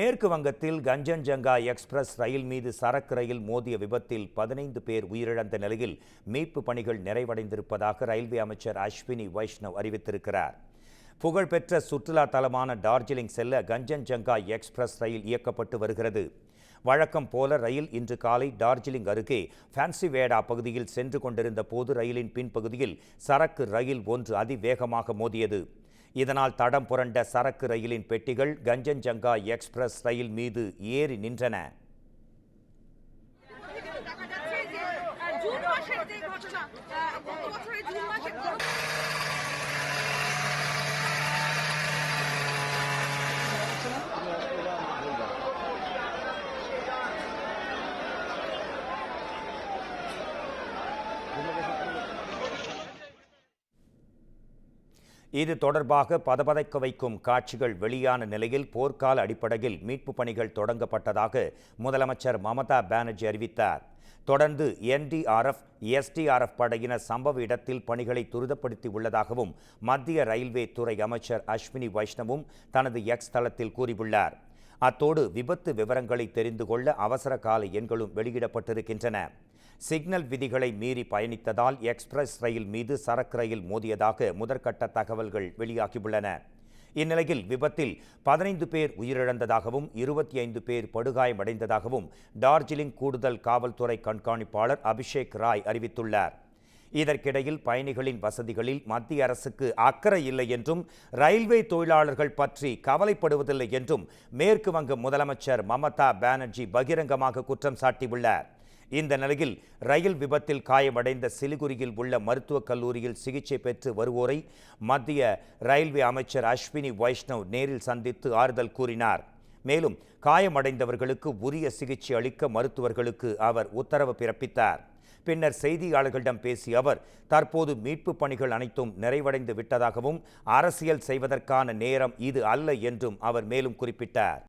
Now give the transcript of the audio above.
மேற்கு வங்கத்தில் கஞ்சன்ஜங்கா எக்ஸ்பிரஸ் ரயில் மீது சரக்கு ரயில் மோதிய விபத்தில் 15 பேர் உயிரிழந்த நிலையில் மீட்பு பணிகள் நிறைவடைந்திருப்பதாக ரயில்வே அமைச்சர் அஸ்வினி வைஷ்ணவ் அறிவித்திருக்கிறார். புகழ்பெற்ற சுற்றுலா தலமான டார்ஜிலிங் செல்ல கஞ்சன்ஜங்கா எக்ஸ்பிரஸ் ரயில் இயக்கப்பட்டு வருகிறது. வழக்கம் போல ரயில் இன்று காலை டார்ஜிலிங் அருகே ஃபேன்சிவேடா பகுதியில் சென்று கொண்டிருந்த போது ரயிலின் பின்பகுதியில் சரக்கு ரயில் ஒன்று அதிவேகமாக மோதியது. இதனால் தடம் புரண்ட சரக்கு ரயிலின் பெட்டிகள் கஞ்சன்ஜங்கா எக்ஸ்பிரஸ் ரயில் மீது ஏறி நின்றன. இது தொடர்பாக பதபதைக்க வைக்கும் காட்சிகள் வெளியான நிலையில் போர்க்கால அடிப்படையில் மீட்பு பணிகள் தொடங்கப்பட்டதாக முதலமைச்சர் மமதா பானர்ஜி அறிவித்தார். தொடர்ந்து NDRF, SDRF படையினர் சம்பவ இடத்தில் பணிகளை துரிதப்படுத்தி உள்ளதாகவும் மத்திய ரயில்வே துறை அமைச்சர் அஸ்வினி வைஷ்ணவும் தனது எக்ஸ் தளத்தில் கூறியுள்ளார். அத்தோடு விபத்து விவரங்களை தெரிந்து கொள்ள அவசர கால எண்களும் வெளியிடப்பட்டிருக்கின்றன. சிக்னல் விதிகளை மீறி பயணித்ததால் எக்ஸ்பிரஸ் ரயில் மீது சரக்கு ரயில் மோதியதாக முதற்கட்ட தகவல்கள் வெளியாகியுள்ளன. இந்நிலையில் விபத்தில் 15 பேர் உயிரிழந்ததாகவும் 25 பேர் படுகாயமடைந்ததாகவும் டார்ஜிலிங் கூடுதல் காவல்துறை கண்காணிப்பாளர் அபிஷேக் ராய் அறிவித்துள்ளார். இதற்கிடையில் பயணிகளின் வசதிகளில் மத்திய அரசுக்கு அக்கறை இல்லை என்றும் ரயில்வே தொழிலாளர்கள் பற்றி கவலைப்படுவதில்லை என்றும் மேற்கு வங்க முதலமைச்சர் மமதா பானர்ஜி பகிரங்கமாக குற்றம் சாட்டியுள்ளார். இந்த நிலையில் ரயில் விபத்தில் காயமடைந்த சிலிகுரியில் உள்ள மருத்துவக் கல்லூரியில் சிகிச்சை பெற்று வருவோரை மத்திய ரயில்வே அமைச்சர் அஸ்வினி வைஷ்ணவ் நேரில் சந்தித்து ஆறுதல் கூறினார். மேலும் காயமடைந்தவர்களுக்கு உரிய சிகிச்சை அளிக்க மருத்துவர்களுக்கு அவர் உத்தரவு பிறப்பித்தார். பின்னர் செய்தியாளர்களிடம் பேசிய அவர் தற்போது மீட்பு பணிகள் அனைத்தும் நிறைவடைந்து விட்டதாகவும் அரசியல் செய்வதற்கான நேரம் இது அல்ல என்றும் அவர் மேலும் குறிப்பிட்டார்.